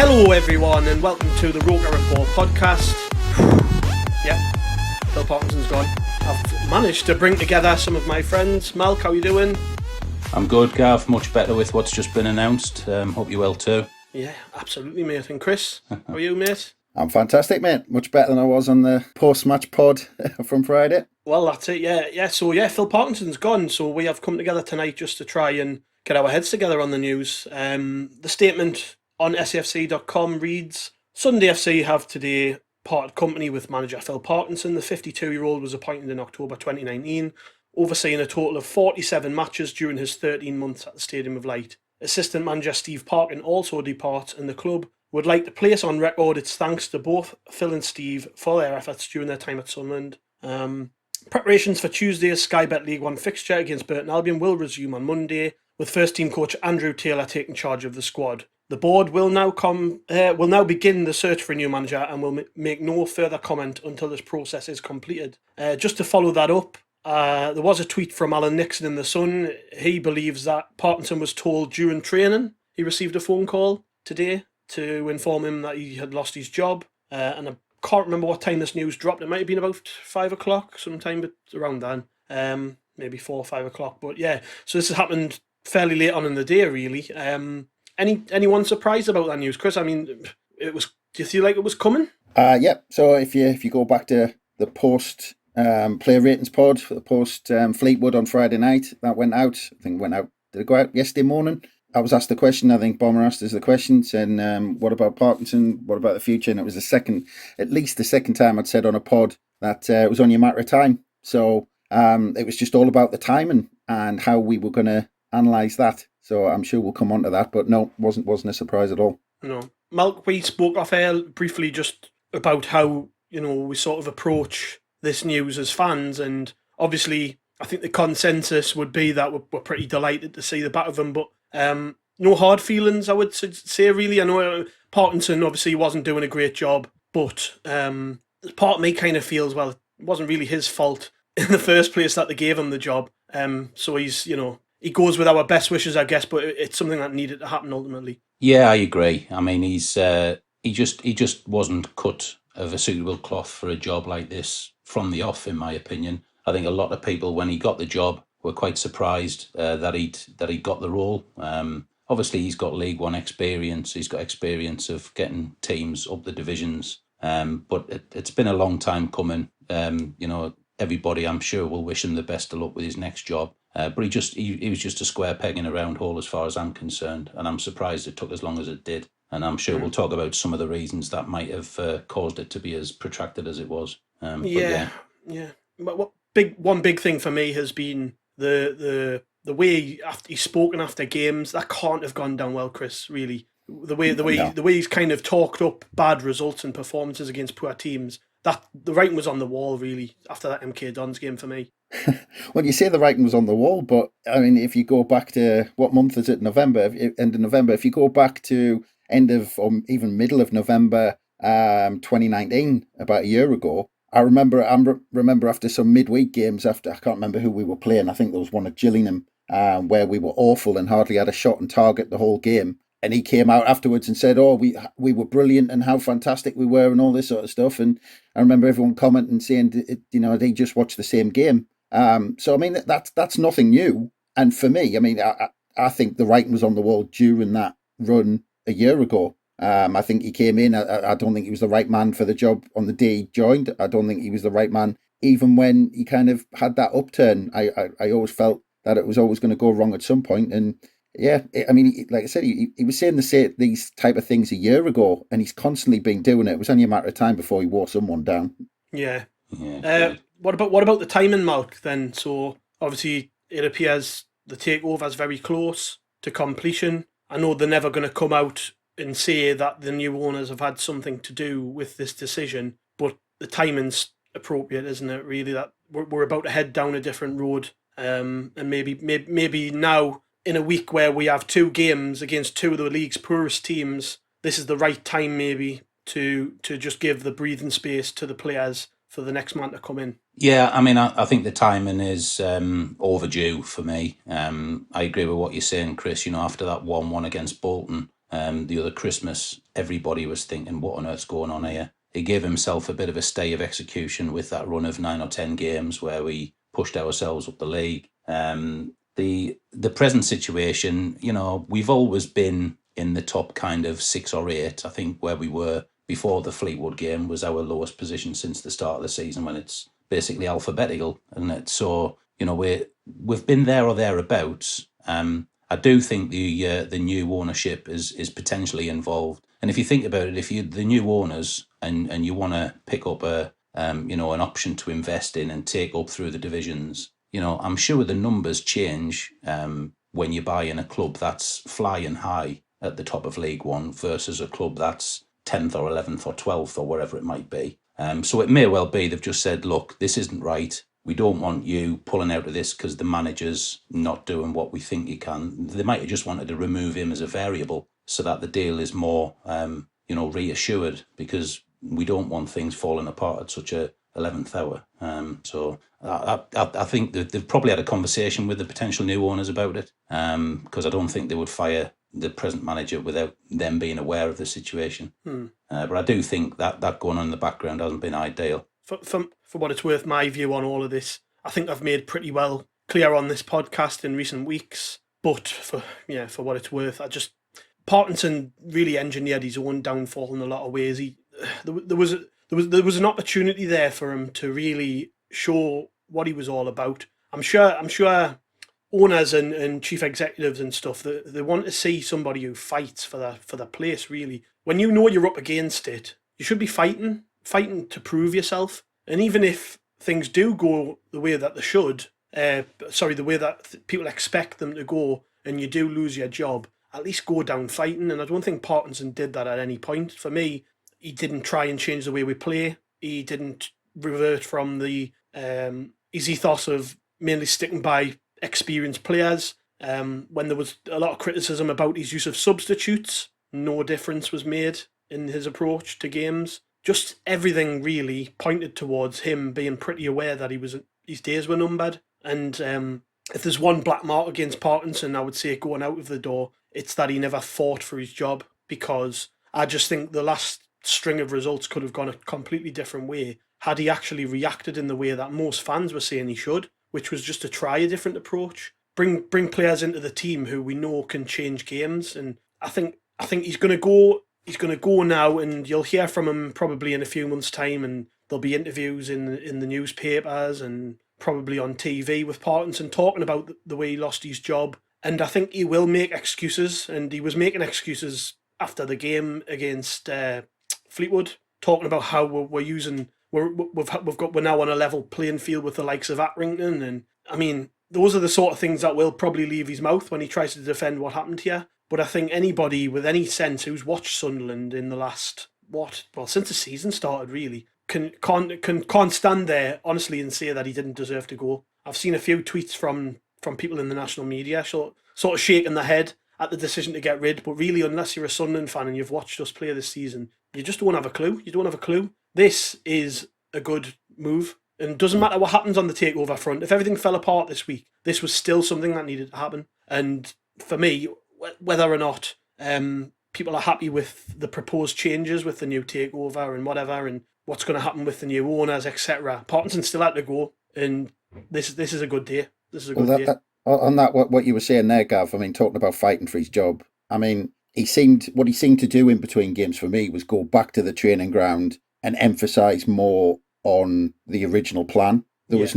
Hello everyone and welcome to the Roker Rapport podcast. Yeah, Phil Parkinson's gone. I've managed to bring together some of my friends. Malk, how you doing? I'm good, Gav. Much better with what's just been announced. Hope you're well too. Yeah, absolutely, mate. And Chris, how are you, mate? I'm fantastic, mate. Much better than I was on the post-match pod from Friday. Well, that's it, yeah. So, Phil Parkinson's gone, so we have come together tonight just to try and get our heads together on the news. The statement on SAFC.com reads, Sunday FC have today parted company with manager Phil Parkinson. The 52-year-old was appointed in October 2019, overseeing a total of 47 matches during his 13 months at the Stadium of Light. Assistant manager Steve Parkin also departs, and the club would like to place on record its thanks to both Phil and Steve for their efforts during their time at Sunderland. Preparations for Tuesday's Sky Bet League One fixture against Burton Albion will resume on Monday, with first team coach Andrew Taylor taking charge of the squad. The board will now begin the search for a new manager and will make no further comment until this process is completed. Just to follow that up, there was a tweet from Alan Nixon in The Sun. He believes that Parkinson was told during training he received a phone call today to inform him that he had lost his job. And I can't remember what time this news dropped. It might have been about 5 o'clock, sometime but around then. Maybe 4 or 5 o'clock. But yeah, so this has happened fairly late on in the day, really. Anyone surprised about that news, Chris? I mean, do you feel like it was coming? Yeah. So if you go back to the post player ratings pod, the post Fleetwood on Friday night, that went out. I think it went out. Did it go out yesterday morning? I was asked the question. I think Bomber asked us the question, saying, "What about Parkinson? What about the future?" And it was at least the second time I'd said on a pod that it was only a matter of time. So it was just all about the timing and how we were going to analyse that. So I'm sure we'll come on to that, but no, wasn't a surprise at all. No. Malk, we spoke off air briefly just about how, we sort of approach this news as fans, and obviously I think the consensus would be that we're pretty delighted to see the back of him, but no hard feelings, I would say, really. I know Parkinson obviously wasn't doing a great job, but part of me kind of feels, well, it wasn't really his fault in the first place that they gave him the job. So he's, he goes with our best wishes, I guess, but it's something that needed to happen ultimately. Yeah, I agree. I mean, he just wasn't cut of a suitable cloth for a job like this from the off, in my opinion. I think a lot of people, when he got the job, were quite surprised that he'd got the role. Obviously, he's got League One experience. He's got experience of getting teams up the divisions. But it's been a long time coming. Everybody, I'm sure, will wish him the best of luck with his next job. But he was just a square peg in a round hole as far as I'm concerned. And I'm surprised it took as long as it did. And I'm sure we'll talk about some of the reasons that might have caused it to be as protracted as it was. Yeah. But one big thing for me has been the way he's spoken after games. That can't have gone down well, Chris, really. The way he's kind of talked up bad results and performances against poor teams. That the writing was on the wall, really, after that MK Dons game for me. Well, you say the writing was on the wall, but I mean, if you go back to what month is it? November, end of November. If you go back to end of or even middle of November, 2019, about a year ago, I remember after some midweek games, I can't remember who we were playing. I think there was one at Gillingham, where we were awful and hardly had a shot on target the whole game. And he came out afterwards and said, "Oh, we were brilliant and how fantastic we were and all this sort of stuff." And I remember everyone commenting and saying, they just watched the same game. So I mean, that's nothing new. And for me, I mean, I think the writing was on the wall during that run a year ago. I think he came in. I don't think he was the right man for the job on the day he joined. I don't think he was the right man even when he kind of had that upturn. I always felt that it was always going to go wrong at some point. And yeah, I mean, like I said, he was saying these type of things a year ago, and he's constantly been doing it. It was only a matter of time before he wore someone down. Yeah. What about the timing, Malk, then? So obviously it appears the takeover is very close to completion. I know they're never going to come out and say that the new owners have had something to do with this decision, but the timing's appropriate, isn't it? Really, that we're about to head down a different road, and maybe now in a week where we have 2 games against 2 of the league's poorest teams, this is the right time maybe to just give the breathing space to the players for the next man to come in. Yeah, I mean, I think the timing is overdue for me. I agree with what you're saying, Chris. After that 1-1 against Bolton, the other Christmas, everybody was thinking, what on earth's going on here? He gave himself a bit of a stay of execution with that run of 9 or 10 games where we pushed ourselves up the league. The present situation, we've always been in the top kind of 6 or 8. I think where we were before the Fleetwood game was our lowest position since the start of the season, when it's basically alphabetical, isn't it? So, we've been there or thereabouts. I do think the new ownership is potentially involved. And if you think about it, if you're the new owners and you want to pick up an option to invest in and take up through the divisions, I'm sure the numbers change when you buy in a club that's flying high at the top of League One versus a club that's 10th or 11th or 12th or wherever it might be. So it may well be they've just said, look, this isn't right. We don't want you pulling out of this because the manager's not doing what we think he can. They might have just wanted to remove him as a variable so that the deal is more, reassured, because we don't want things falling apart at such a 11th hour. So I think that they've probably had a conversation with the potential new owners about it, because I don't think they would fire the present manager without them being aware of the situation. But I do think that going on in the background hasn't been ideal. For what it's worth, my view on all of this, I think I've made pretty well clear on this podcast in recent weeks. But for what it's worth, Parkinson really engineered his own downfall in a lot of ways. There was an opportunity there for him to really show what he was all about. I'm sure owners and chief executives and stuff, they want to see somebody who fights for the place. Really, when you know you're up against it, you should be fighting to prove yourself. And even if things do go the way that they should, the way that people expect them to go, and you do lose your job, at least go down fighting. And I don't think Parkinson did that at any point. For me, he didn't try and change the way we play. He didn't revert from his ethos of mainly sticking by experienced players. When there was a lot of criticism about his use of substitutes, no difference was made in his approach to games. Just everything really pointed towards him being pretty aware that his days were numbered. And if there's one black mark against Parkinson, I would say going out of the door, it's that he never fought for his job, because I just think the last string of results could have gone a completely different way had he actually reacted in the way that most fans were saying he should, which was just to try a different approach, bring players into the team who we know can change games. And I think he's going to go. He's going to go now, and you'll hear from him probably in a few months' time, and there'll be interviews in the newspapers and probably on TV with Parkinson talking about the way he lost his job. And I think he will make excuses, and he was making excuses after the game against Fleetwood, talking about how we're now on a level playing field with the likes of Accrington. And I mean, those are the sort of things that will probably leave his mouth when he tries to defend what happened here. But I think anybody with any sense who's watched Sunderland in the last, since the season started really, can't stand there honestly and say that he didn't deserve to go. I've seen a few tweets from people in the national media sort of shaking their head at the decision to get rid, but really, unless you're a Sunderland fan and you've watched us play this season, you just don't have a clue. You don't have a clue. This is a good move, and it doesn't matter what happens on the takeover front. If everything fell apart this week, this was still something that needed to happen. And for me, whether or not people are happy with the proposed changes with the new takeover and whatever, and what's going to happen with the new owners, etc., Parkinson still had to go, and this is a good day. This is a good day. On that, what you were saying there, Gav, I mean, talking about fighting for his job, I mean, what he seemed to do in between games for me was go back to the training ground and emphasise more on the original plan. There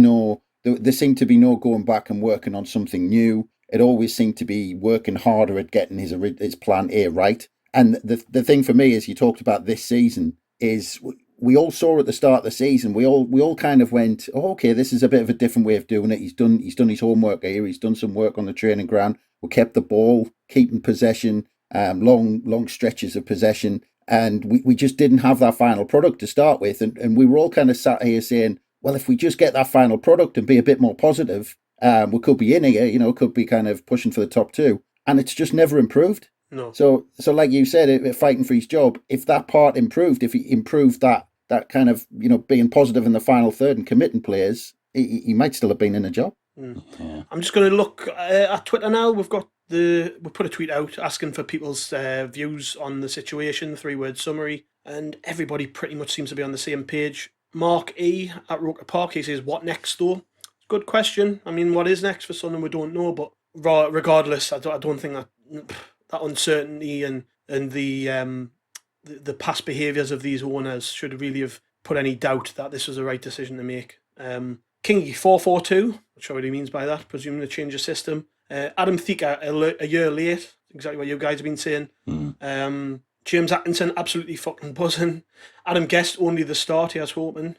seemed to be no going back and working on something new. It always seemed to be working harder at getting his plan A right. And the thing for me is, you talked about this season, is we all saw at the start of the season, we all kind of went, oh, okay, this is a bit of a different way of doing it. He's done his homework here. He's done some work on the training ground. We kept the ball, keeping possession, long stretches of possession, and we just didn't have that final product to start with. And we were all kind of sat here saying, well, if we just get that final product and be a bit more positive, we could be in here, could be kind of pushing for the top two. And it's just never improved. No. So like you said, fighting for his job, if that part improved, if he improved that kind of, being positive in the final third and committing players, he might still have been in a job. Yeah. I'm just going to look at Twitter now. We've got we put a tweet out asking for people's views on the situation, 3-word summary, and everybody pretty much seems to be on the same page. Mark E at Roker Rapport, he says, "What next, though?" Good question. I mean, what is next for Sunderland? We don't know, but regardless, I don't think that uncertainty and the past behaviours of these owners should really have put any doubt that this was the right decision to make. Kingy 442, not sure what he means by that, presuming to change the system. Adam Thika a year late, exactly what you guys have been saying. James Atkinson absolutely fucking buzzing. Adam Guest only the start, he was hoping.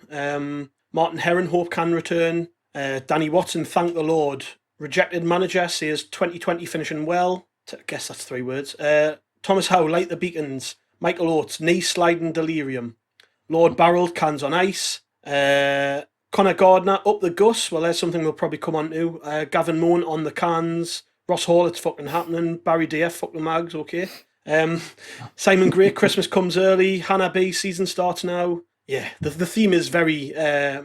Martin Heron hope can return. Danny Watson, thank the Lord. Rejected manager says 2020 finishing well. I guess that's 3 words. Thomas Howe, light the beacons. Michael Oates, knee sliding delirium. Lord Barrel, cans on ice. Connor Gardner, up the Gus. Well, there's something we'll probably come on to. Gavin Moan on the cans. Ross Hall, it's fucking happening. Barry Deer, fuck the mags, okay. Simon Gray, Christmas comes early. Hannah B, season starts now. Yeah, the theme is very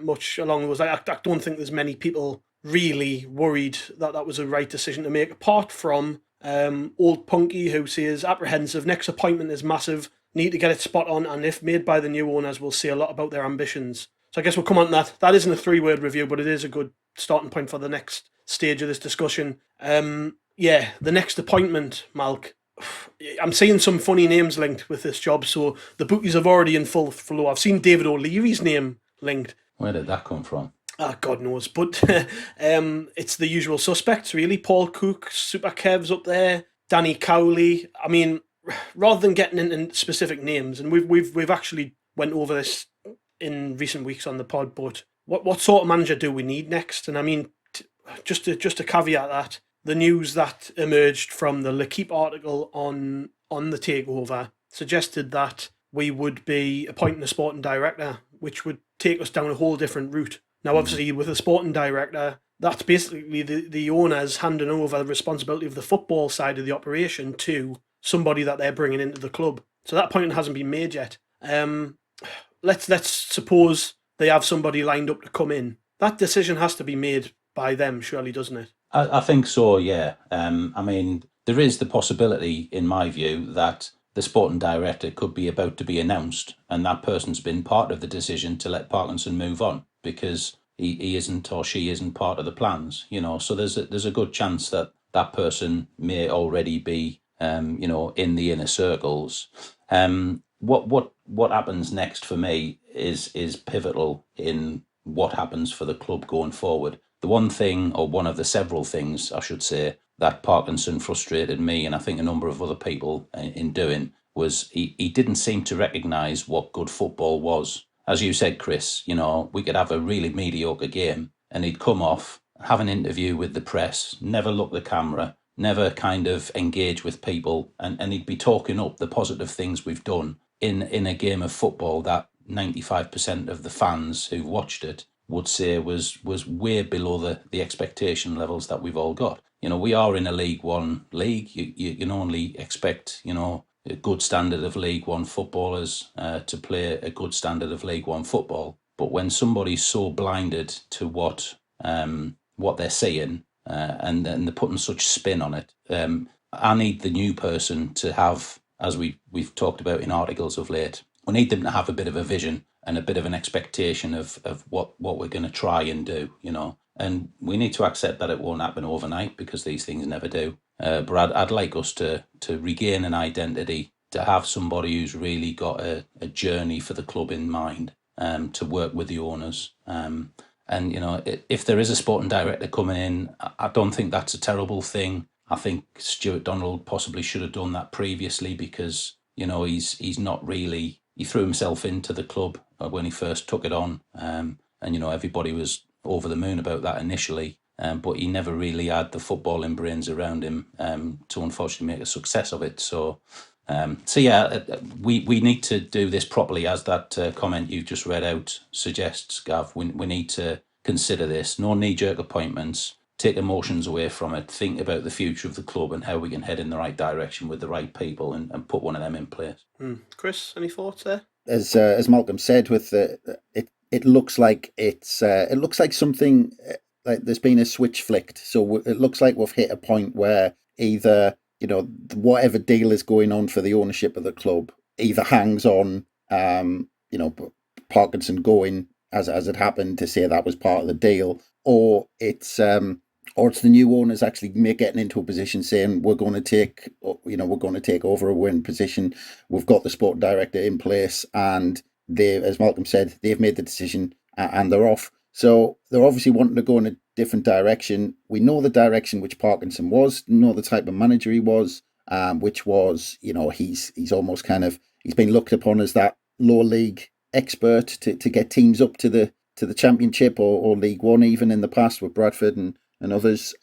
much along those. I don't think there's many people really worried that was a right decision to make, apart from old Punky, who says apprehensive. Next appointment is massive. Need to get it spot on, and if made by the new owners, we'll say a lot about their ambitions. So I guess we'll come on to that. That isn't a 3-word review, but it is a good starting point for the next stage of this discussion. Yeah, the next appointment, Malk. I'm seeing some funny names linked with this job, so the bookies have already in full flow. I've seen David O'Leary's name linked. Where did that come from? God knows, but it's the usual suspects, really. Paul Cook, Super Kev's up there, Danny Cowley. I mean, rather than getting into specific names, and we've actually went over this in recent weeks on the pod, but what sort of manager do we need next? And I mean, just to caveat that, the news that emerged from the L'Equipe article on the takeover suggested that we would be appointing a sporting director, which would take us down a whole different route. Now, obviously, with a sporting director, that's basically the owners handing over the responsibility of the football side of the operation to somebody that they're bringing into the club. So that appointment hasn't been made yet. Let's suppose they have somebody lined up to come in. That decision has to be made by them, surely, doesn't it? I think so, yeah. I mean, there is the possibility, in my view, that the sporting director could be about to be announced, and that person's been part of the decision to let Parkinson move on because he isn't or she isn't part of the plans, you know. So there's a good chance that that person may already be, you know, in the inner circles. What happens next for me is pivotal in what happens for the club going forward. The one thing, or one of the several things, I should say, that Parkinson frustrated me, and I think a number of other people in doing, was he didn't seem to recognise what good football was. As you said, Chris, you know, we could have a really mediocre game and he'd come off, have an interview with the press, never look the camera, never kind of engage with people, and he'd be talking up the positive things we've done in a game of football that 95% of the fans who've watched it would say was way below the expectation levels that we've all got. You know, we are in a League One league. You can only expect, you know, a good standard of League One footballers to play a good standard of League One football. But when somebody's so blinded to what they're seeing and they're putting such spin on it, I need the new person to have, as we've talked about in articles of late, we need them to have a bit of a vision and a bit of an expectation of what we're going to try and do, you know. And we need to accept that it won't happen overnight because these things never do. But I'd like us to regain an identity, to have somebody who's really got a journey for the club in mind, to work with the owners. And, you know, if there is a sporting director coming in, I don't think that's a terrible thing. I think Stuart Donald possibly should have done that previously because, you know, he's not really... He threw himself into the club when he first took it on. And, you know, everybody was over the moon about that initially. But he never really had the footballing brains around him to unfortunately make a success of it. So yeah, we need to do this properly, as that comment you just read out suggests, Gav. We need to consider this. No knee-jerk appointments. Take emotions away from it. Think about the future of the club and how we can head in the right direction with the right people and put one of them in place. Chris, any thoughts there? As Malcolm said, with it looks like it looks like something like there's been a switch flicked. So it looks like we've hit a point where either, whatever deal is going on for the ownership of the club either hangs on, Parkinson going as it happened to say that was part of the deal, or it's the new owners actually getting into a position saying we're going to take over a win position. We've got the sport director in place, and they, as Malcolm said, they've made the decision and they're off. So they're obviously wanting to go in a different direction. We know the direction which Parkinson was, know the type of manager he was, which was, he's almost he's been looked upon as that lower league expert to get teams up to the championship or League One even in the past with Bradford and others.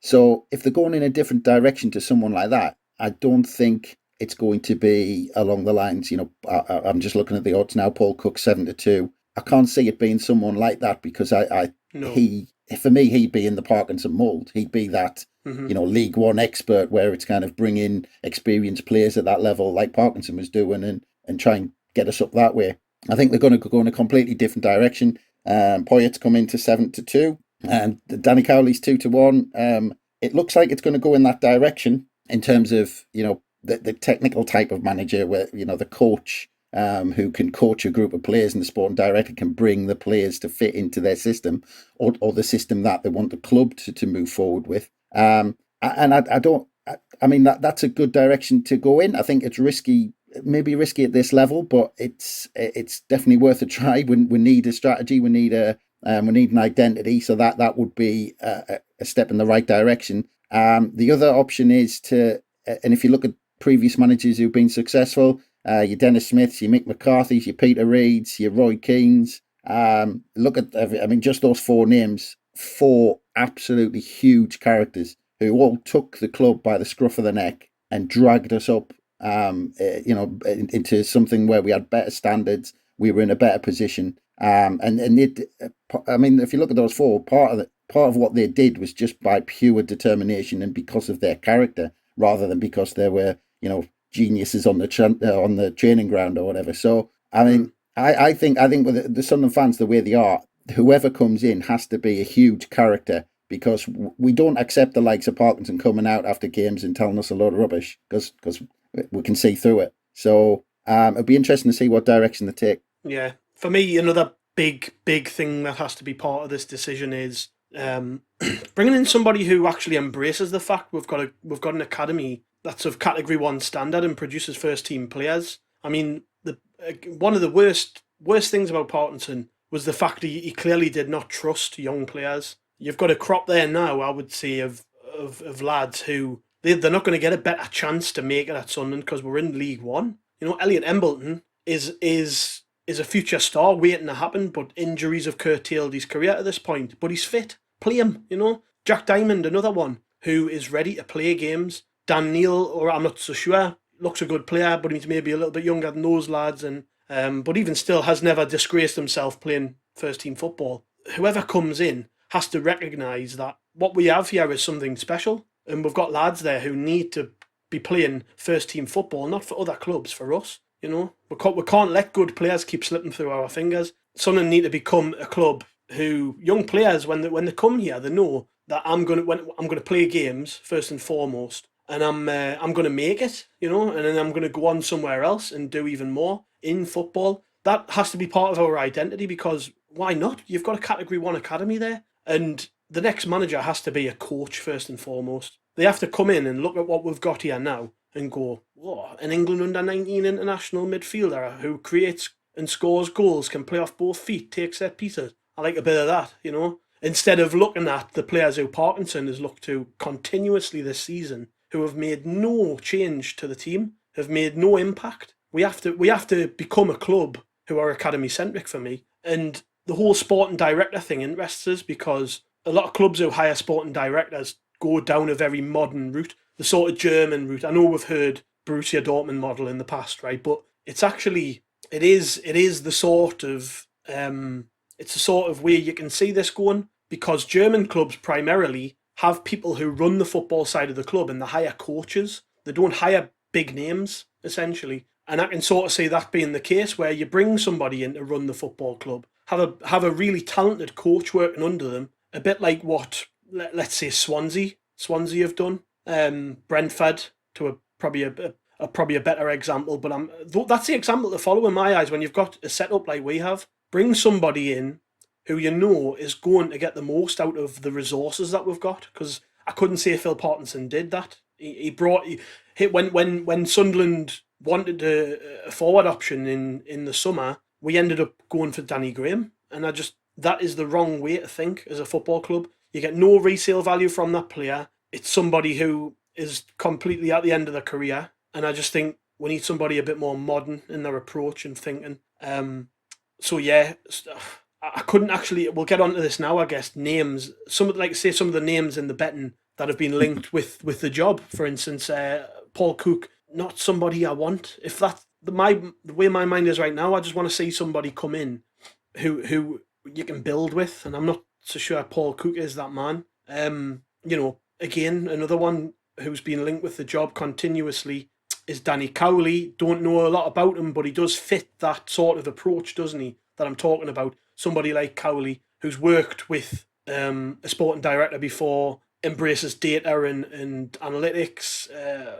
So if they're going in a different direction to someone like that, I don't think it's going to be along the lines, I'm just looking at the odds now, Paul Cook 7-2. I can't see it being someone like that because for me, he'd be in the Parkinson mould. He'd be that, League One expert where it's kind of bringing experienced players at that level like Parkinson was doing and try and get us up that way. I think they're going to go in a completely different direction. Poyet's come into 7-2 and Danny Cowley's 2-1. It looks like it's going to go in that direction in terms of, the technical type of manager where, the coach who can coach a group of players and the sporting director can bring the players to fit into their system or the system that they want the club to move forward with. And that's a good direction to go in. I think it's risky, maybe risky at this level, but it's definitely worth a try. We need a strategy. We need an identity. So that would be a step in the right direction. The other option is and if you look at previous managers who've been successful, your Dennis Smiths, your Mick McCarthy's, your Peter Reeds, your Roy Keanes. Look at, just those four names, four absolutely huge characters who all took the club by the scruff of the neck and dragged us up, into something where we had better standards, we were in a better position. If you look at those four, part of what they did was just by pure determination and because of their character, rather than because they were, geniuses on the training ground or whatever. So I think with the Sunderland fans the way they are, whoever comes in has to be a huge character, because we don't accept the likes of Parkinson coming out after games and telling us a load of rubbish because we can see through it. So it'll be interesting to see what direction they take. Yeah, for me, another big thing that has to be part of this decision is bringing in somebody who actually embraces the fact we've got an academy that's of Category 1 standard and produces first team players. I mean, one of the worst things about Parkinson was the fact he clearly did not trust young players. You've got a crop there now, I would say, of lads who they're not going to get a better chance to make it at Sunderland because we're in League One. Elliot Embleton is a future star waiting to happen, but injuries have curtailed his career to this point. But he's fit. Play him, Jack Diamond, another one who is ready to play games. Dan Neil, or I'm not so sure, looks a good player, but he's maybe a little bit younger than those lads, and but even still has never disgraced himself playing first team football. Whoever comes in has to recognise that what we have here is something special, and we've got lads there who need to be playing first team football, not for other clubs, for us. We can't let good players keep slipping through our fingers. Sunderland need to become a club who young players, when they come here, they know that I'm going to play games first and foremost, and I'm going to make it, and then I'm going to go on somewhere else and do even more in football. That has to be part of our identity, because why not? You've got a Category 1 academy there, and the next manager has to be a coach first and foremost. They have to come in and look at what we've got here now and go, whoa, an England under-19 international midfielder who creates and scores goals, can play off both feet, take set pieces. I like a bit of that, Instead of looking at the players who Parkinson has looked to continuously this season, who have made no change to the team, have made no impact. We have to become a club who are academy-centric for me. And the whole sporting director thing interests us, because a lot of clubs who hire sporting directors go down a very modern route, the sort of German route. I know we've heard Borussia Dortmund model in the past, right? But it's actually, it is the sort of, it's the sort of way you can see this going, because German clubs primarily have people who run the football side of the club and they hire coaches. They don't hire big names, essentially. And I can sort of see that being the case, where you bring somebody in to run the football club, have a really talented coach working under them, a bit like what, let's say, Swansea have done. Brentford to probably a better example, but that's the example to follow in my eyes when you've got a setup like we have. Bring somebody in who you know is going to get the most out of the resources that we've got, because I couldn't say Phil Parkinson did that. When Sunderland wanted a forward option in the summer, we ended up going for Danny Graham, and that is the wrong way to think as a football club. You get no resale value from that player. It's somebody who is completely at the end of their career, and I just think we need somebody a bit more modern in their approach and thinking. So yeah, I couldn't actually. We'll get onto this now, I guess. Names, some of the names in the betting that have been linked with the job. For instance, Paul Cook, not somebody I want. If that's the way my mind is right now, I just want to see somebody come in who you can build with, and I'm not so sure Paul Cook is that man. Again, another one who's been linked with the job continuously is Danny Cowley. Don't know a lot about him, but he does fit that sort of approach, doesn't he, that I'm talking about? Somebody like Cowley, who's worked with a sporting director before, embraces data and analytics,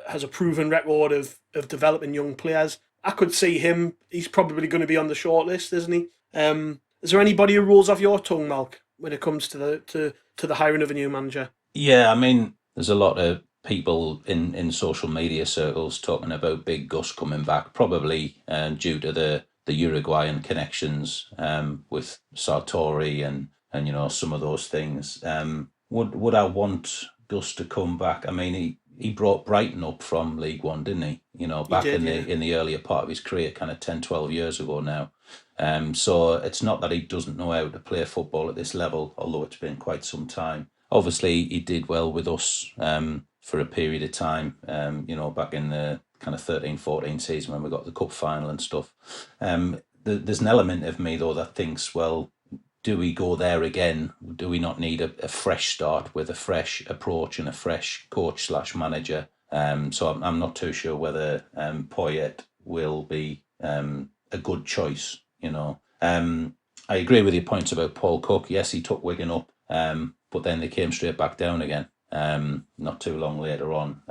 has a proven record of developing young players. I could see him. He's probably going to be on the short list, isn't he? Is there anybody who rolls off your tongue, Malk, when it comes to the hiring of a new manager? Yeah, I mean, there's a lot of people in social media circles talking about Big Gus coming back, probably due to the Uruguayan connections with Sartori and some of those things. Would I want Gus to come back? I mean, he brought Brighton up from League One, didn't he? Back in the earlier part of his career, kind of 10, 12 years ago now. So it's not that he doesn't know how to play football at this level, although it's been quite some time. Obviously, he did well with us for a period of time, back in the kind of 13-14 season when we got the cup final and stuff. There's an element of me, though, that thinks, well, do we go there again? Do we not need a fresh start with a fresh approach and a fresh coach/manager? So I'm not too sure whether Poyet will be a good choice, I agree with your points about Paul Cook. Yes, he took Wigan up, but then they came straight back down again not too long later on.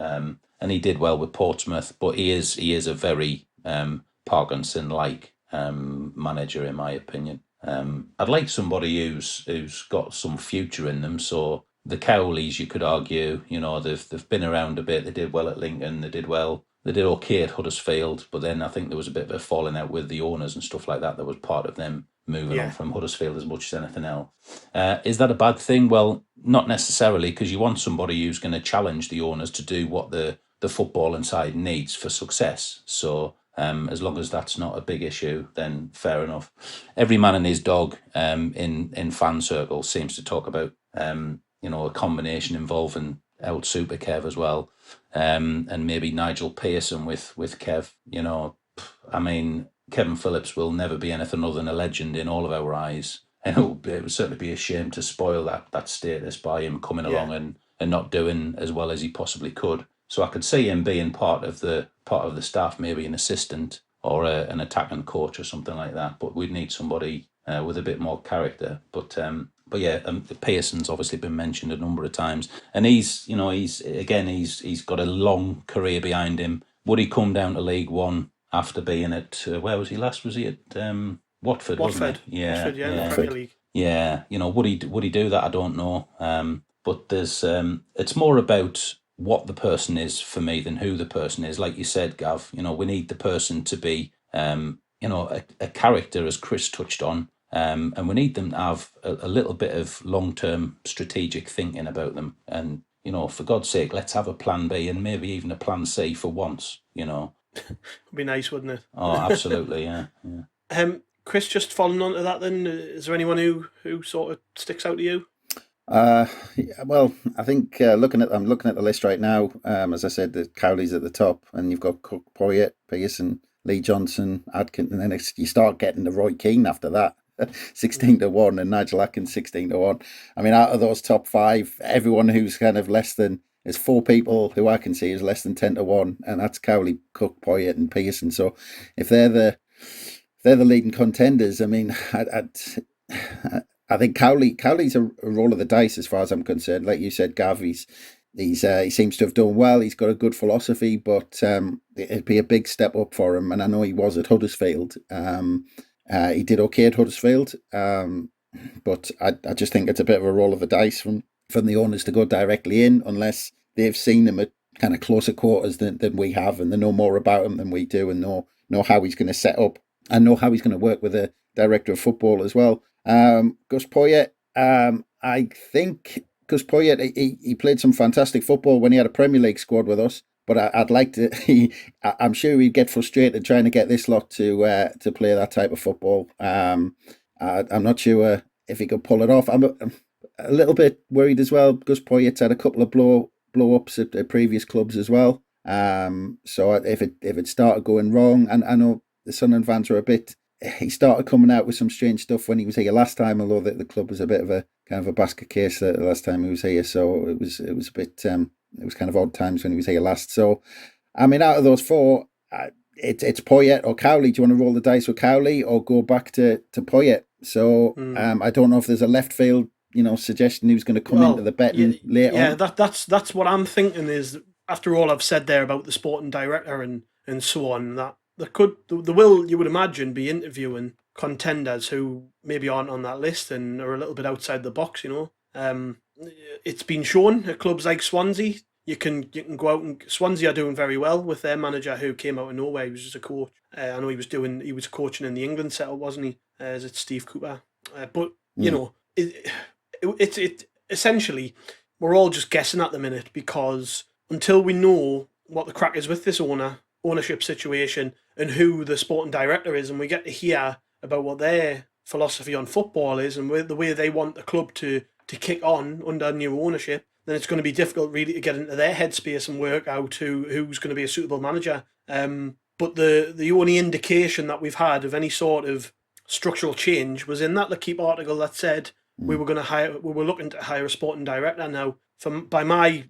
And he did well with Portsmouth, but he is a very Parkinson-like manager, in my opinion. I'd like somebody who's got some future in them. So the Cowleys, you could argue, they've been around a bit. They did well at Lincoln. They did okay at Huddersfield, but then I think there was a bit of a falling out with the owners and stuff like that. That was part of them moving on from Huddersfield as much as anything else. Is that a bad thing? Well, not necessarily, because you want somebody who's going to challenge the owners to do what the football inside needs for success. So as long as that's not a big issue, then fair enough. Every man and his dog in fan circles seems to talk about a combination involving El Super Kev as well, and maybe Nigel Pearson with Kev. I mean, Kevin Phillips will never be anything other than a legend in all of our eyes, and it would certainly be a shame to spoil that status by him coming along and not doing as well as he possibly could. So I could see him being part of the staff, maybe an assistant or an attacking coach or something like that. But we'd need somebody with a bit more character. But yeah, Pearson's obviously been mentioned a number of times, and he's got a long career behind him. Would he come down to League One after being at where was he last? Was he at Watford? Wasn't it? Yeah, Watford, in the Premier League. Yeah, would he do that? I don't know. But there's it's more about what the person is for me than who the person is. Like you said, Gav, we need the person to be, a character, as Chris touched on, and we need them to have a little bit of long-term strategic thinking about them. And, for God's sake, let's have a plan B and maybe even a plan C for once, It'd be nice, wouldn't it? Oh, absolutely, yeah. Chris, just following on to that then, is there anyone who sort of sticks out to you? Well, I think I'm looking at the list right now. As I said, the Cowley's at the top, and you've got Cook, Poyet, Pearson, Lee Johnson, Adkins, and then you start getting the Roy Keane after that, 16-1, and Nigel Atkins 16-1. I mean, out of those top five, everyone who's kind of less than, there's four people who I can see is less than 10-1, and that's Cowley, Cook, Poyet, and Pearson. So if they're the leading contenders, I mean, I think Cowley's a roll of the dice as far as I'm concerned. Like you said, Gav, he seems to have done well. He's got a good philosophy, but it'd be a big step up for him. And I know he was at Huddersfield. He did okay at Huddersfield, but I just think it's a bit of a roll of the dice from the owners to go directly in, unless they've seen him at kind of closer quarters than we have, and they know more about him than we do, and know how he's going to set up, and know how he's going to work with the director of football as well. Gus Poyet, I think Gus Poyet, he played some fantastic football when he had a Premier League squad with us. But I'd like to. I'm sure he'd get frustrated trying to get this lot to play that type of football. I'm not sure if he could pull it off. I'm a little bit worried as well. Gus Poyet's had a couple of blow ups at previous clubs as well. So if it started going wrong, and I know the Sunderland fans were a bit. He started coming out with some strange stuff when he was here last time. Although the club was a bit of a kind of a basket case the last time he was here, so it was a bit. It was kind of odd times when he was here last. So, I mean, out of those four, it's Poyet or Cowley. Do you want to roll the dice with Cowley or go back to Poyet? So, I don't know if there's a left field, suggestion who's going to come into the betting later on. Yeah, that's what I'm thinking is, after all I've said there about the sporting director and so on, that there will, you would imagine, be interviewing contenders who maybe aren't on that list and are a little bit outside the box, It's been shown at clubs like Swansea. You can go out, and Swansea are doing very well with their manager who came out of nowhere. He was just a coach. I know he was coaching in the England setup, wasn't he? Is it Steve Cooper? But it essentially, we're all just guessing at the minute, because until we know what the crack is with this ownership situation and who the sporting director is, and we get to hear about what their philosophy on football is and the way they want the club to kick on under new ownership, then it's going to be difficult really to get into their headspace and work out who's going to be a suitable manager. But the only indication that we've had of any sort of structural change was in that L'Equipe article that said we were looking to hire a sporting director. Now, by my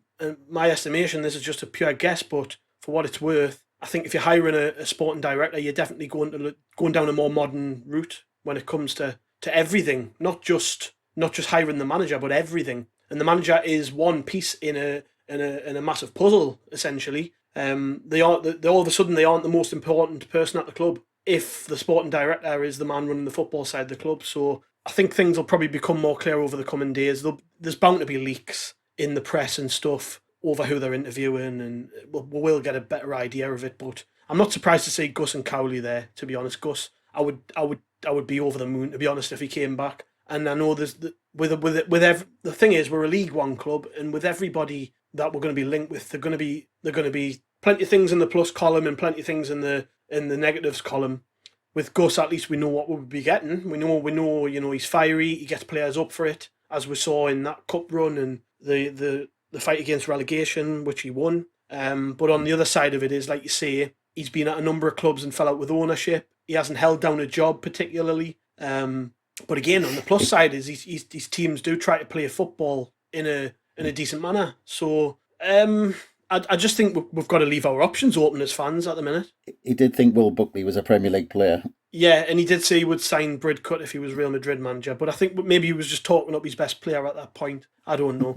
estimation, this is just a pure guess, but for what it's worth, I think if you're hiring a sporting director, you're definitely going down a more modern route when it comes to everything, not just hiring the manager, but everything. And the manager is one piece in a massive puzzle, essentially. They all of a sudden they aren't the most important person at the club if the sporting director is the man running the football side of the club. So I think things will probably become more clear over the coming days. There's bound to be leaks in the press and stuff over who they're interviewing, and we'll get a better idea of it. But I'm not surprised to see Gus and Cowley there, to be honest. Gus, I would be over the moon, to be honest, if he came back. And I know there's the thing is, we're a League One club, and with everybody that we're going to be linked with, they're going to be plenty of things in the plus column and plenty of things in the negatives column. With Gus, at least we know what we'll be getting. We know, he's fiery. He gets players up for it, as we saw in that cup run and the fight against relegation, which he won. But on the other side of it is, like you say, he's been at a number of clubs and fell out with ownership. He hasn't held down a job particularly. But again, on the plus side is these teams do try to play football in a decent manner. So I just think we've got to leave our options open as fans at the minute. He did think Will Buckley was a Premier League player. Yeah, and he did say he would sign Bridcut if he was Real Madrid manager. But I think maybe he was just talking up his best player at that point. I don't know.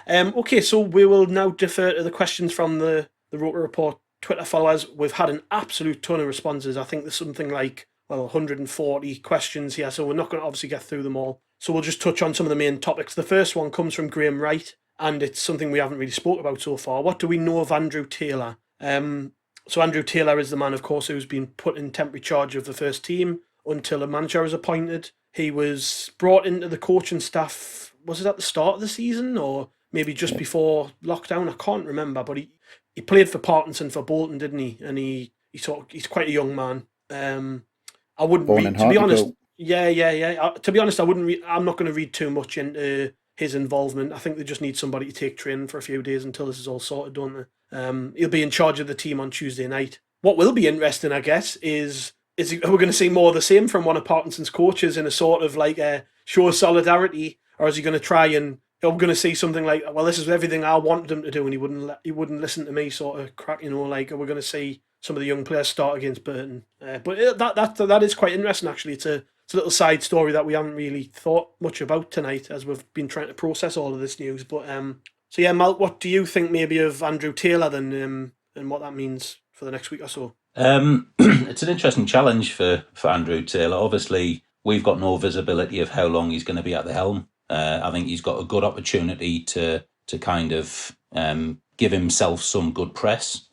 Okay, so we will now defer to the questions from the Roker Rapport Twitter followers. We've had an absolute ton of responses. I think there's something like 140 questions here, so we're not going to obviously get through them all. So we'll just touch on some of the main topics. The first one comes from Graham Wright, and it's something we haven't really spoke about so far. What do we know of Andrew Taylor? So Andrew Taylor is the man, of course, who's been put in temporary charge of the first team until a manager is appointed. He was brought into the coaching staff, was it at the start of the season or maybe just before lockdown? I can't remember, but he played for Parkinson for Bolton, didn't he? And he's quite a young man. I wouldn't read, to be honest. Yeah. To be honest, I wouldn't read. I'm not going to read too much into his involvement. I think they just need somebody to take training for a few days until this is all sorted, don't they? He'll be in charge of the team on Tuesday night. What will be interesting, I guess, is we're going to see more of the same from one of Parkinson's coaches in a sort of like a show of solidarity, or is he going to try and we're going to see something like, well, this is everything I wanted him to do, and he wouldn't listen to me, sort of crack, like we're going to see some of the young players start against Burton. But that is quite interesting, actually. It's a little side story that we haven't really thought much about tonight as we've been trying to process all of this news. But So yeah, Malk, what do you think maybe of Andrew Taylor then, and what that means for the next week or so? It's an interesting challenge for Andrew Taylor. Obviously, we've got no visibility of how long he's going to be at the helm. I think he's got a good opportunity to kind of give himself some good press.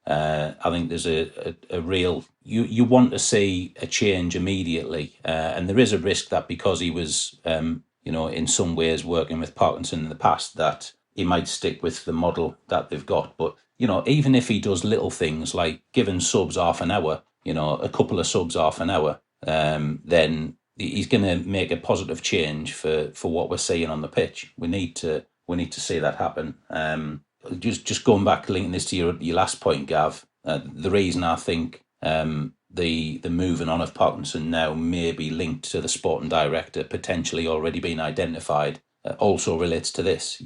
I think there's a real you want to see a change immediately, and there is a risk that because he was in some ways working with Parkinson in the past, that he might stick with the model that they've got. But even if he does little things like giving subs half an hour, a couple of subs half an hour, then he's going to make a positive change for what we're seeing on the pitch. We need to see that happen. Just going back, linking this to your last point, Gav. The reason I think the moving on of Parkinson now may be linked to the sporting director potentially already being identified also relates to this.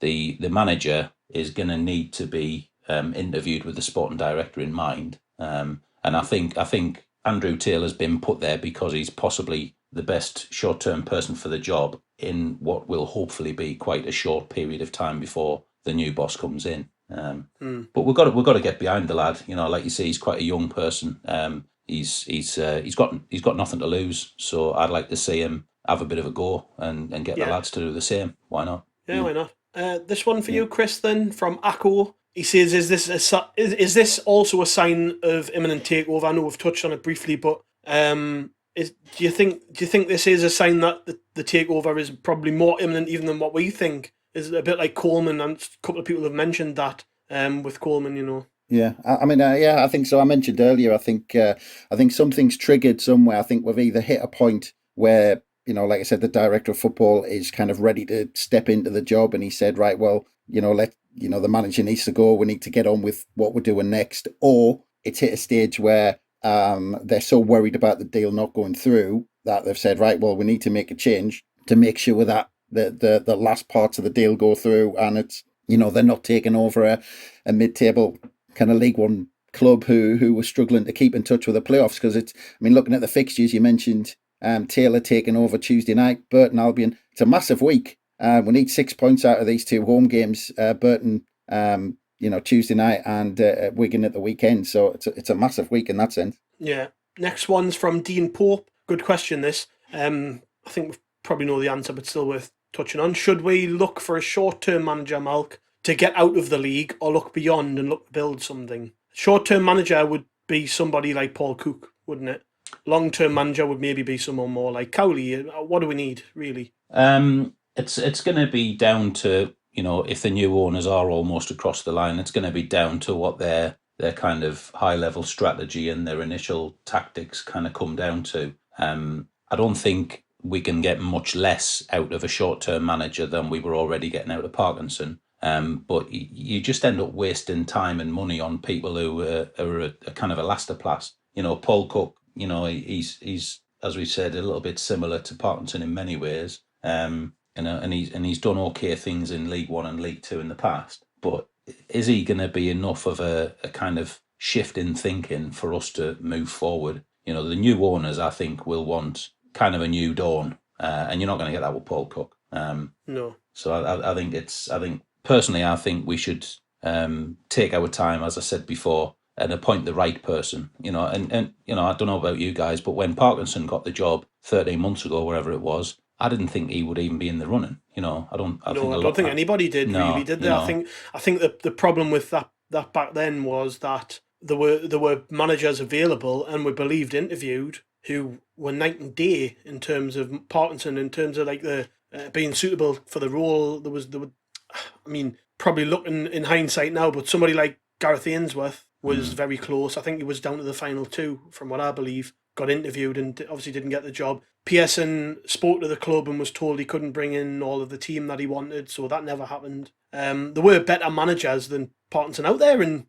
The manager is going to need to be interviewed with the sporting director in mind, and I think Andrew Taylor's been put there because he's possibly the best short-term person for the job in what will hopefully be quite a short period of time before the new boss comes in. But we've got to get behind the lad. Like you say, he's quite a young person. He's got nothing to lose. So I'd like to see him have a bit of a go and get the lads to do the same. Why not? Yeah, why not? This one for you, Chris, then, from Akko. He says, is this also a sign of imminent takeover? I know we've touched on it briefly, but do you think this is a sign that the takeover is probably more imminent even than what we think? Is it a bit like Coleman, and a couple of people have mentioned that with Coleman, Yeah, I think so. I mentioned earlier, I think something's triggered somewhere. I think we've either hit a point where, like I said, the director of football is kind of ready to step into the job, and he said, right, well, the manager needs to go. We need to get on with what we're doing next. Or it's hit a stage where they're so worried about the deal not going through that they've said, right, well, we need to make a change to make sure that the last parts of the deal go through, and it's they're not taking over a mid-table kind of League One club who were struggling to keep in touch with the playoffs. Because looking at the fixtures, you mentioned Taylor taking over Tuesday night, Burton Albion. It's a massive week. We need 6 points out of these two home games. Burton, Tuesday night, and Wigan at the weekend. So it's a massive week in that sense. Yeah. Next one's from Dean Pope. Good question, this. I think we probably know the answer, but still worth touching on. Should we look for a short-term manager, Malk, to get out of the league, or look beyond and look to build something? Short-term manager would be somebody like Paul Cook, wouldn't it? Long-term manager would maybe be someone more like Cowley. What do we need, really? It's going to be down to, if the new owners are almost across the line, it's going to be down to what their kind of high-level strategy and their initial tactics kind of come down to. I don't think we can get much less out of a short-term manager than we were already getting out of Parkinson. But you just end up wasting time and money on people who are a kind of elastoplast. Paul Cook, he's, as we said, a little bit similar to Parkinson in many ways. And he's done okay things in League One and League Two in the past. But is he going to be enough of a kind of shift in thinking for us to move forward? The new owners, I think, will want kind of a new dawn, and you're not going to get that with Paul Cook. No. So I think personally, I think we should take our time, as I said before, and appoint the right person. And I don't know about you guys, but when Parkinson got the job 13 months ago, wherever it was, I didn't think he would even be in the running. I don't think anybody did, really, did they? I think the problem with that back then was that there were managers available and were believed interviewed who were night and day in terms of Parkinson, in terms of like the being suitable for the role. There was probably looking in hindsight now, but somebody like Gareth Ainsworth was very close. I think he was down to the final two, from what I believe. Got interviewed and obviously didn't get the job. Pearson spoke to the club and was told he couldn't bring in all of the team that he wanted, so that never happened. There were better managers than Parkinson out there, and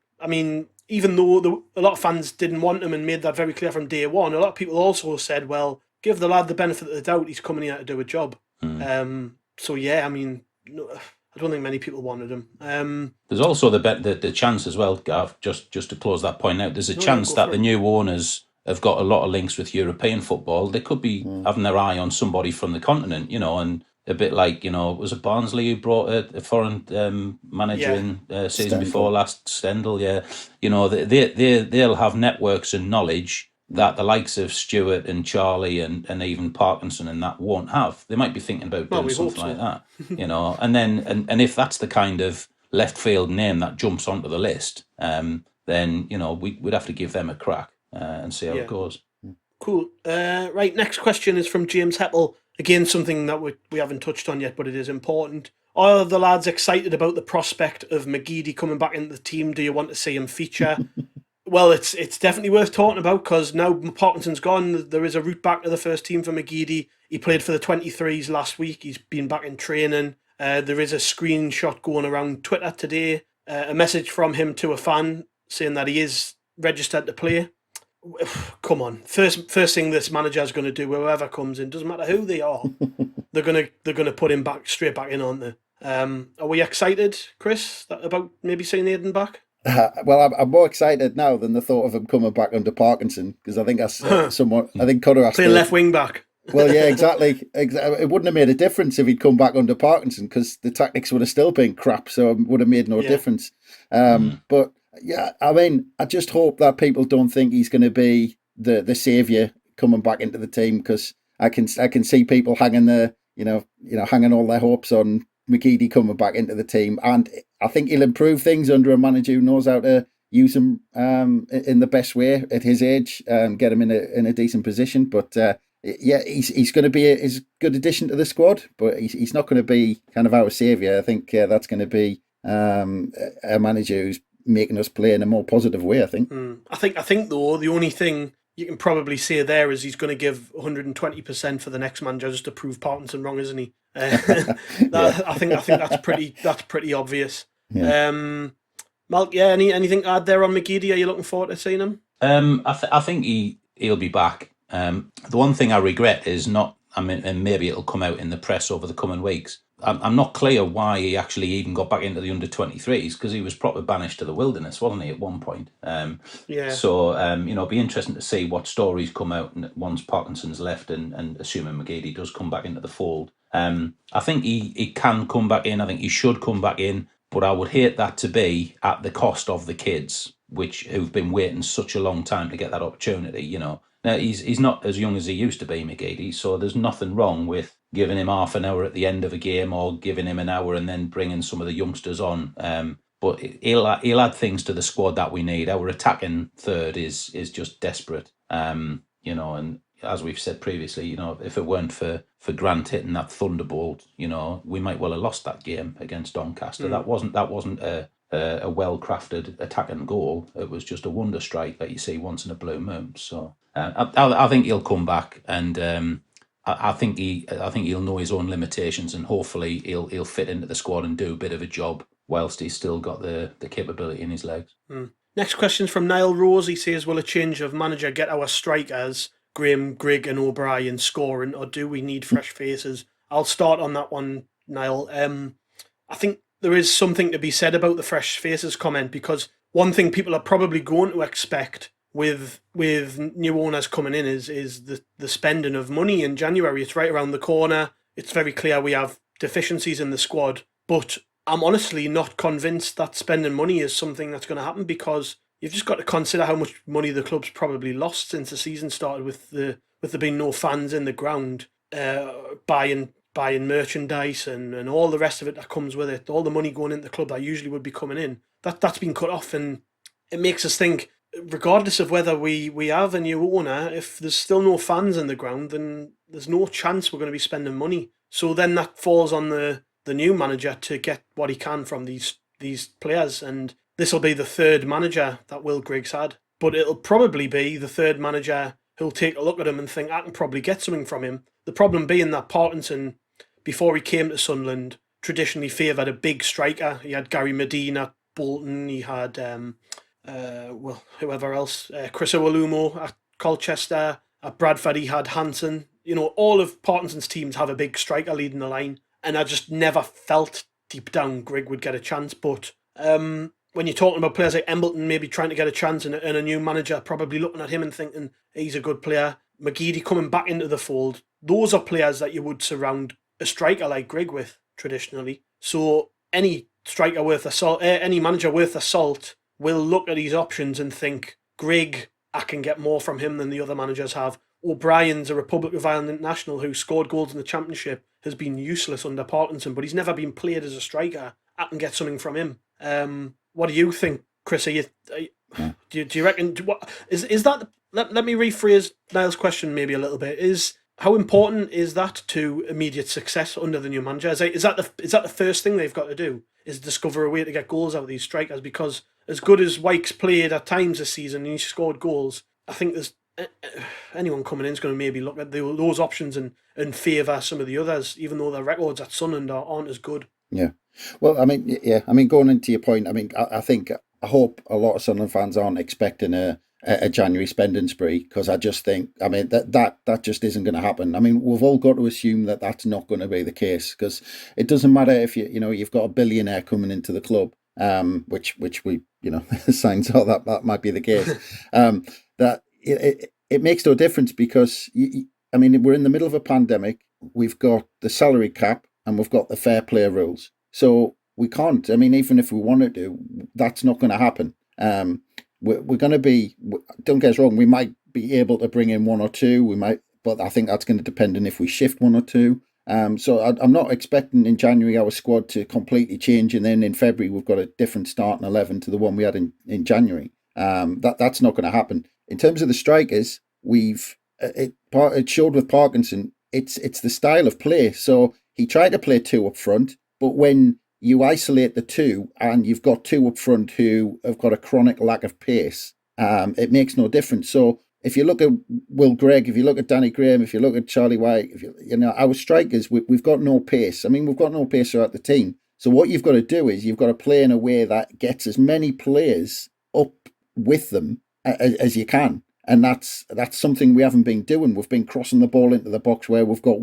even though a lot of fans didn't want him and made that very clear from day one, a lot of people also said, well, give the lad the benefit of the doubt, he's coming here to do a job. So yeah, no, I don't think many people wanted him. There's also the chance as well, Gav, just to close that point out, there's a chance that the new owners have got a lot of links with European football. They could be having their eye on somebody from the continent, and a bit like, was it Barnsley who brought a foreign manager in season before last, Stendhal? Yeah, they'll have networks and knowledge that the likes of Stewart and Charlie and even Parkinson and that won't have. They might be thinking about doing something like that, and then and if that's the kind of left field name that jumps onto the list, then we'd have to give them a crack and see how it goes. Cool. Right, next question is from James Heppel. Again, something that we haven't touched on yet, but it is important. Are the lads excited about the prospect of McGeady coming back into the team? Do you want to see him feature? Well, it's definitely worth talking about, because now Parkinson's gone, there is a route back to the first team for McGeady. He played for the 23s last week. He's been back in training. There is a screenshot going around Twitter today, a message from him to a fan saying that he is registered to play. Come on, first thing this manager's going to do, whoever comes in, doesn't matter who they are, they're gonna put him straight back in, aren't they? Are we excited, Chris, about maybe seeing Aidan back? Well, I'm more excited now than the thought of him coming back under Parkinson, because I think that's somewhat. I think Connor has playing left wing back. Well, yeah, exactly. It wouldn't have made a difference if he'd come back under Parkinson, because the tactics would have still been crap, so it would have made no difference. But yeah, I mean, I just hope that people don't think he's going to be the saviour coming back into the team, because I can see people hanging hanging all their hopes on McGeady coming back into the team, and I think he'll improve things under a manager who knows how to use him in the best way at his age, get him in a decent position. But he's going to be a good addition to the squad, but he's not going to be kind of our saviour. I think that's going to be a manager who's making us play in a more positive way, I think. I think though, the only thing you can probably say there is he's going to give 120% for the next manager, just to prove Parkinson wrong, isn't he? I think that's pretty obvious. Yeah. Malk, anything to add there on McGeady? Are you looking forward to seeing him? I think he'll be back. The one thing I regret is not, and maybe it'll come out in the press over the coming weeks, I'm not clear why he actually even got back into the under-23s, because he was probably banished to the wilderness, wasn't he, at one point? So, it'll be interesting to see what stories come out once Parkinson's left and assuming McGeady does come back into the fold. I think he can come back in. I think he should come back in, but I would hate that to be at the cost of the kids, who've been waiting such a long time to get that opportunity, Now, he's not as young as he used to be, McGeady, so there's nothing wrong with giving him half an hour at the end of a game, or giving him an hour and then bringing some of the youngsters on. But he'll add things to the squad that we need. Our attacking third is just desperate. And as we've said previously, if it weren't for Grant hitting that thunderbolt, we might well have lost that game against Doncaster. That wasn't a well-crafted attacking goal. It was just a wonder strike that you see once in a blue moon. So I think he'll come back, and I think he'll know his own limitations, and hopefully he'll fit into the squad and do a bit of a job whilst he's still got the capability in his legs. Next question from Niall Rose. He says, will a change of manager get our strikers, Graham, Grigg and O'Brien, scoring, or do we need fresh faces? I'll start on that one, Niall. I think there is something to be said about the fresh faces comment, because one thing people are probably going to expect with new owners coming in is the spending of money in January. It's right around the corner. It's very clear we have deficiencies in the squad, but I'm honestly not convinced that spending money is something that's going to happen, because you've just got to consider how much money the club's probably lost since the season started, with there being no fans in the ground, buying merchandise and all the rest of it that comes with it, all the money going into the club that usually would be coming in, that's been cut off. And it makes us think, regardless of whether we have a new owner, if there's still no fans in the ground, then there's no chance we're going to be spending money. So then that falls on the new manager to get what he can from these players, and this will be the third manager that Will Griggs had, but it'll probably be the third manager who'll take a look at him and think, I can probably get something from him. The problem being that Parkinson, before he came to Sunderland, traditionally favoured a big striker. He had Gary Medina at Bolton, he had whoever else, Chris Owolumo at Colchester, at Bradford he had Hansen. All of Parkinson's teams have a big striker leading the line, and I just never felt deep down Grigg would get a chance. But when you're talking about players like Embleton maybe trying to get a chance, and a new manager probably looking at him and thinking he's a good player, McGeady coming back into the fold, those are players that you would surround a striker like Greg with traditionally. So any striker worth a salt, any manager worth a salt will look at these options and think, Greg, I can get more from him than the other managers have. O'Brien's a Republic of Ireland international who scored goals in the Championship, has been useless under Parkinson, but he's never been played as a striker. I can get something from him. What do you think, Chris? Do you reckon? What is that? Let me rephrase Niall's question maybe a little bit. How important is that to immediate success under the new manager? Is that the first thing they've got to do? Is discover a way to get goals out of these strikers? Because as good as Wyke's played at times this season and he's scored goals, I think there's anyone coming in is going to maybe look at those options and favour some of the others, even though their records at Sunderland aren't as good. Yeah. Well, I mean, going into your point, I mean, I hope a lot of Sunderland fans aren't expecting a January spending spree, because I just think, I mean, that just isn't going to happen. I mean, we've all got to assume that that's not going to be the case, because it doesn't matter if you've got a billionaire coming into the club, which we, signs are that might be the case. That it makes no difference, because I mean, we're in the middle of a pandemic. We've got the salary cap and we've got the fair play rules. So we can't. I mean, even if we wanted to, that's not going to happen. We're going to be. Don't get us wrong. We might be able to bring in one or two. We might, but I think that's going to depend on if we shift one or two. So I'm not expecting in January our squad to completely change, and then in February we've got a different starting 11 to the one we had in January. That's not going to happen. In terms of the strikers, it showed with Parkinson. It's the style of play. So he tried to play two up front, but when you isolate the two and you've got two up front who have got a chronic lack of pace, it makes no difference. So if you look at Will Gregg, if you look at Danny Graham, if you look at Charlie White, our strikers, we've got no pace. I mean, we've got no pace throughout the team. So what you've got to do is you've got to play in a way that gets as many players up with them as you can. And that's something we haven't been doing. We've been crossing the ball into the box where we've got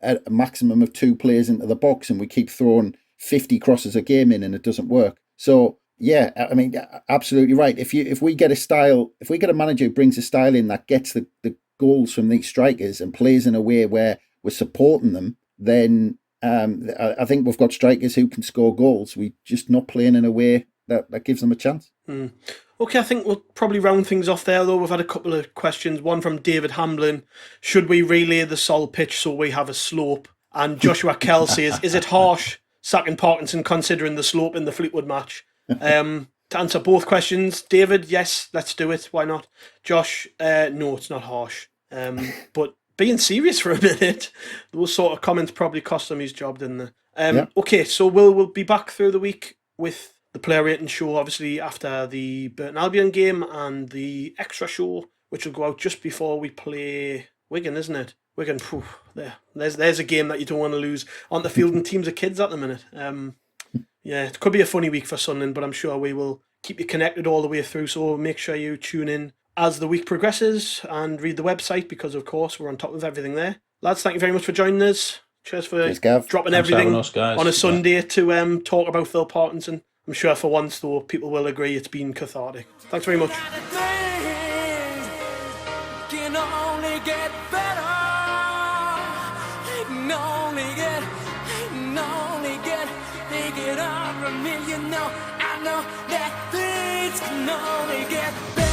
a maximum of two players into the box, and we keep throwing 50 crosses a game in and it doesn't work. So yeah, I mean, absolutely right. If we get a manager who brings a style in that gets the goals from these strikers and plays in a way where we're supporting them, then I think we've got strikers who can score goals. We're just not playing in a way that gives them a chance. Okay, I think we'll probably round things off there, though. We've had a couple of questions. One from David Hamblin. Should we relay the Sol pitch so we have a slope? And Joshua Kell says, is it harsh sacking Parkinson considering the slope in the Fleetwood match? To answer both questions, David, yes, let's do it. Why not? Josh, no, it's not harsh. But being serious for a minute, those sort of comments probably cost him his job, didn't they? Yeah. Okay, so we'll be back through the week with the player rating show, obviously, after the Burton Albion game, and the extra show, which will go out just before we play Wigan, isn't it? Wigan, there's a game that you don't want to lose. On the field and teams of kids at the minute. Yeah, it could be a funny week for Sunderland, but I'm sure we will keep you connected all the way through, so make sure you tune in as the week progresses and read the website, because of course we're on top of everything there. Lads, thank you very much for joining us. Cheers for dropping everything on a Sunday to talk about Phil Parkinson. I'm sure for once, though, people will agree it's been cathartic. Thanks very much. I know that things can only get better.